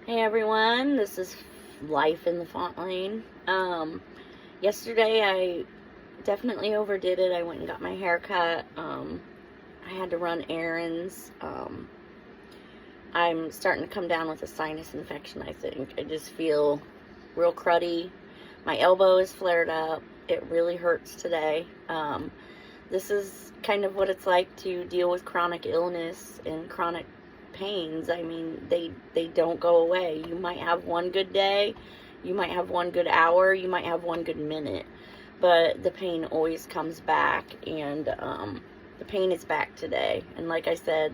Hey everyone, this is Life in the Font Lane. Yesterday I definitely overdid it. I went and got my hair cut. I had to run errands. I'm starting to come down with a sinus infection, I think. I just feel real cruddy. My elbow is flared up. It really hurts today. This is kind of what it's like to deal with chronic illness and chronic pains. I mean, they don't go away. You might have one good day, you might have one good hour, you might have one good minute, but the pain always comes back, and the pain is back today. And like I said,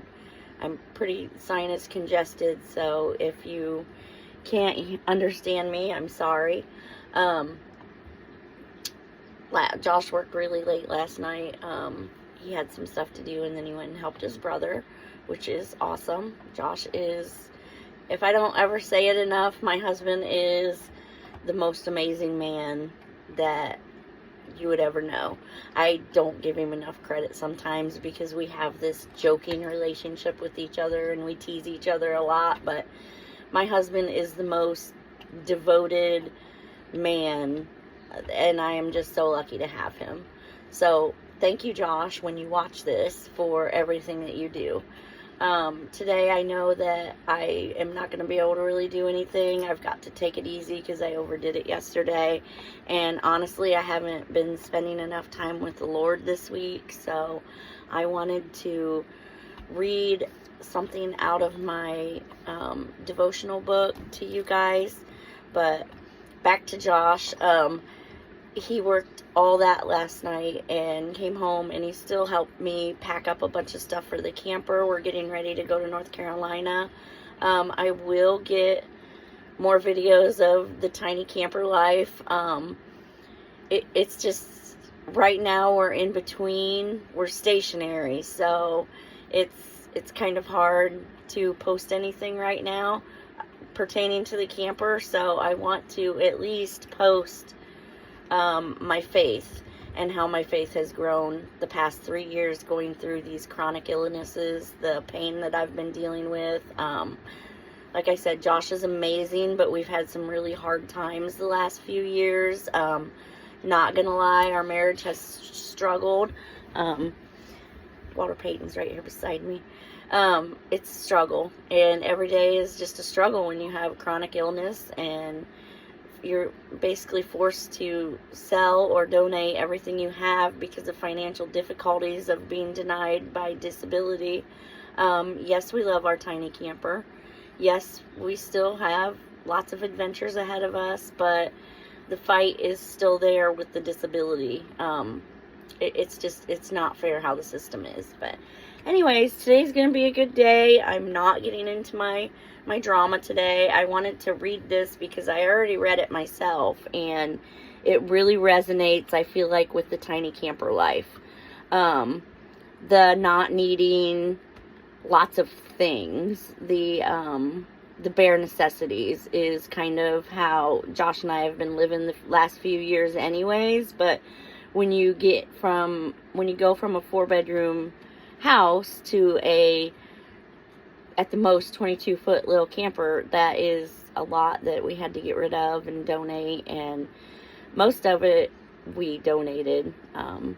I'm pretty sinus congested, so if you can't understand me, I'm sorry. Josh worked really late last night. He had some stuff to do, and then he went and helped his brother, which is awesome. Josh is, if I don't ever say it enough, my husband is the most amazing man that you would ever know. I don't give him enough credit sometimes because we have this joking relationship with each other and we tease each other a lot, but my husband is the most devoted man, and I am just so lucky to have him. So thank you, Josh, when you watch this, for everything that you do. Today I know that I am not going to be able to really do anything. I've got to take it easy because I overdid it yesterday, and honestly I haven't been spending enough time with the Lord this week, so I wanted to read something out of my devotional book to you guys. But back to Josh. He worked all that last night and came home, and he still helped me pack up a bunch of stuff for the camper. We're getting ready to go to North Carolina. I will get more videos of the tiny camper life. It's just, right now we're in between, we're stationary, so it's kind of hard to post anything right now pertaining to the camper. So I want to at least post my faith and how my faith has grown the past 3 years going through these chronic illnesses, the pain that I've been dealing with. Like I said, Josh is amazing, but we've had some really hard times the last few years. Not gonna lie, our marriage has struggled. Walter Payton's right here beside me. It's a struggle, and every day is just a struggle when you have chronic illness, and you're basically forced to sell or donate everything you have because of financial difficulties of being denied by disability. Yes, we love our tiny camper. Yes, we still have lots of adventures ahead of us, but the fight is still there with the disability. It's not fair how the system is. But anyways, today's gonna be a good day. I'm not getting into my drama today. I wanted to read this because I already read it myself, and it really resonates, I feel like, with the tiny camper life. The not needing lots of things, the bare necessities is kind of how Josh and I have been living the last few years anyways. But when you go from a 4-bedroom house to at the most 22-foot little camper, that is a lot that we had to get rid of and donate, and most of it we donated. I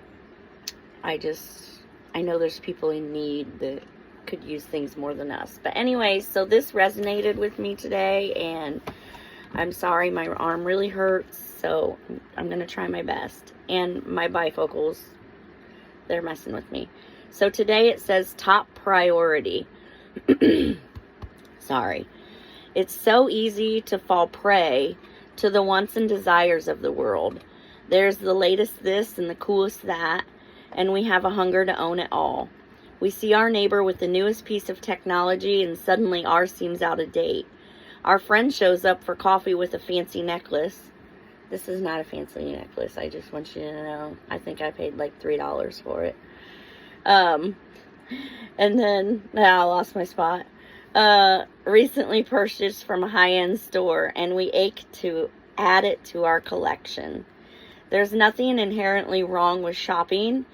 know there's people in need that could use things more than us. But anyway, so this resonated with me today, and I'm sorry, my arm really hurts, so I'm gonna try my best. And my bifocals, they're messing with me. So today it says top priority. Sorry. It's so easy to fall prey to the wants and desires of the world. There's the latest this and the coolest that, and we have a hunger to own it all. We see our neighbor with the newest piece of technology, and suddenly ours seems out of date. Our friend shows up for coffee with a fancy necklace. This is not a fancy necklace, I just want you to know. I think I paid like $3 for it. And then, I lost my spot. Recently purchased from a high-end store, and we ache to add it to our collection. There's nothing inherently wrong with shopping,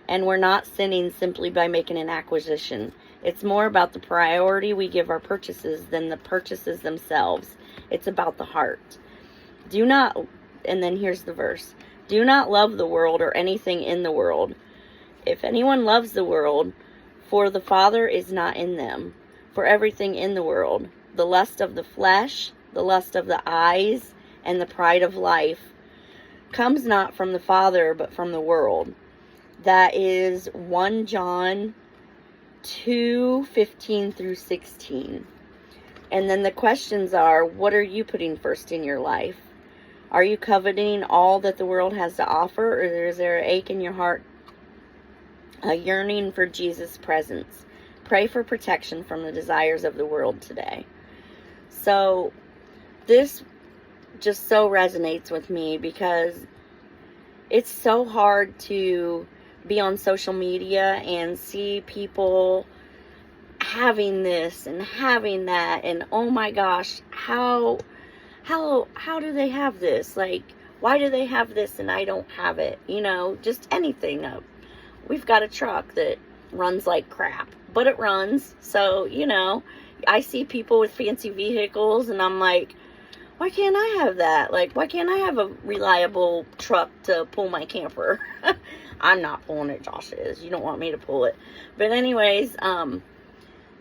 and we're not sinning simply by making an acquisition. It's more about the priority we give our purchases than the purchases themselves. It's about the heart. Do not, and then here's the verse, do not love the world or anything in the world. If anyone loves the world, for the Father is not in them. For everything in the world, the lust of the flesh, the lust of the eyes, and the pride of life, comes not from the Father, but from the world. That is 1 John 2:15 through 16. And then the questions are, what are you putting first in your life? Are you coveting all that the world has to offer, or is there an ache in your heart, a yearning for Jesus' presence? Pray for protection from the desires of the world today. So this just so resonates with me, because it's so hard to be on social media and see people having this and having that, and oh my gosh, how do they have this? Like, why do they have this and I don't have it? You know, just anything. We've got a truck that runs like crap, but it runs. So, you know, I see people with fancy vehicles and I'm like, why can't I have that? Like, why can't I have a reliable truck to pull my camper? I'm not pulling it, Josh is. You don't want me to pull it. But anyways,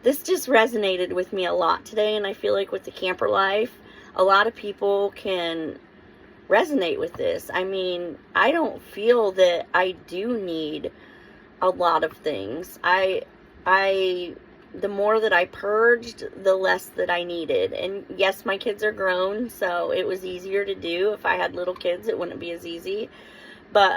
this just resonated with me a lot today, and I feel like with the camper life, a lot of people can resonate with this. I mean, I don't feel that I do need a lot of things. The more that I purged, the less that I needed. And yes, my kids are grown, so it was easier to do. If I had little kids, it wouldn't be as easy. But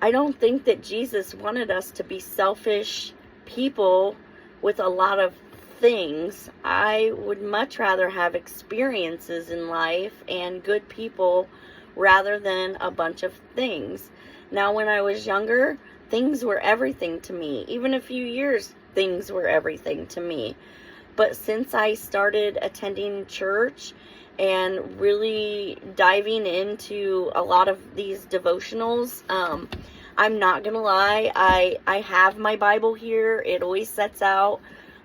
I don't think that Jesus wanted us to be selfish people with a lot of things. I would much rather have experiences in life and good people rather than a bunch of things. Now, when I was younger, things were everything to me. Even a few years, things were everything to me. But since I started attending church and really diving into a lot of these devotionals, I'm not gonna lie, I have my Bible here. It always sets out,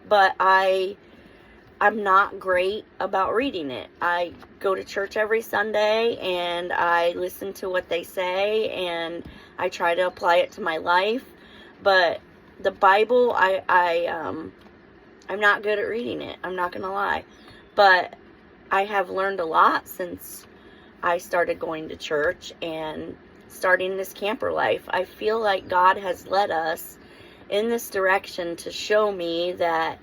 but I'm not great about reading it. I go to church every Sunday and I listen to what they say and I try to apply it to my life. But the Bible, I'm not good at reading it. I'm not gonna lie, but I have learned a lot since I started going to church and starting this camper life. I feel like God has led us in this direction to show me that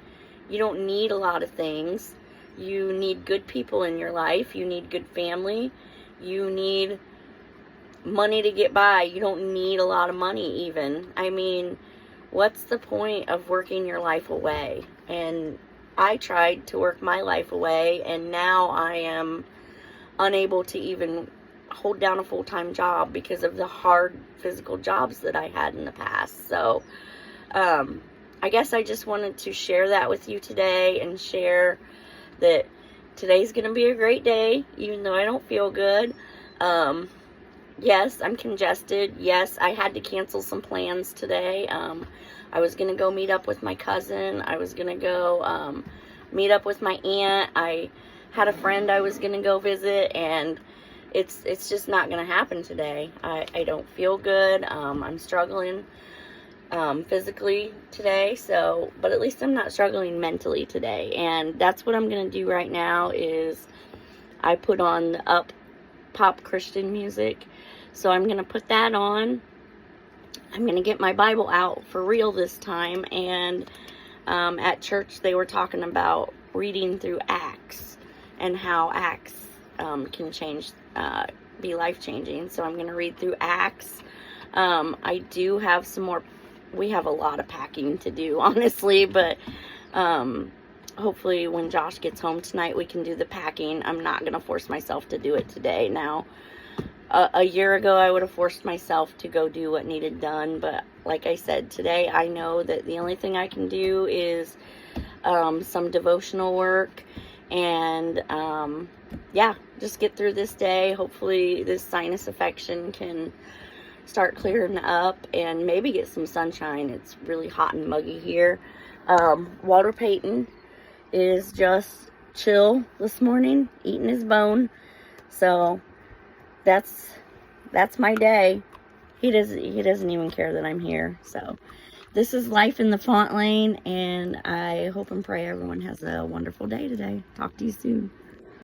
you don't need a lot of things. You need good people in your life. You need good family. You need money to get by. You don't need a lot of money even. I mean, what's the point of working your life away? And I tried to work my life away, and now I am unable to even hold down a full-time job because of the hard physical jobs that I had in the past. So I guess I just wanted to share that with you today and share that today's gonna be a great day, even though I don't feel good. Yes, I'm congested. Yes, I had to cancel some plans today. I was gonna go meet up with my cousin. I was gonna go meet up with my aunt. I had a friend I was gonna go visit, and it's just not gonna happen today. I don't feel good. I'm struggling physically today, so, but at least I'm not struggling mentally today. And that's what I'm gonna do right now is I put on the up pop Christian music. So I'm gonna put that on. I'm gonna get my Bible out for real this time. And at church they were talking about reading through Acts and how Acts can change, be life-changing. So I'm gonna read through Acts. I do have some more. We have a lot of packing to do, honestly, but hopefully when Josh gets home tonight we can do the packing. I'm not gonna force myself to do it today. Now, a year ago I would have forced myself to go do what needed done, but like I said, today I know that the only thing I can do is some devotional work, and yeah, just get through this day. Hopefully this sinus infection can start clearing up and maybe get some sunshine. It's really hot and muggy here. Walter Payton is just chill this morning, eating his bone. So that's my day. He doesn't even care that I'm here. So this is life in the Font Lane, and I hope and pray everyone has a wonderful day today. Talk to you soon.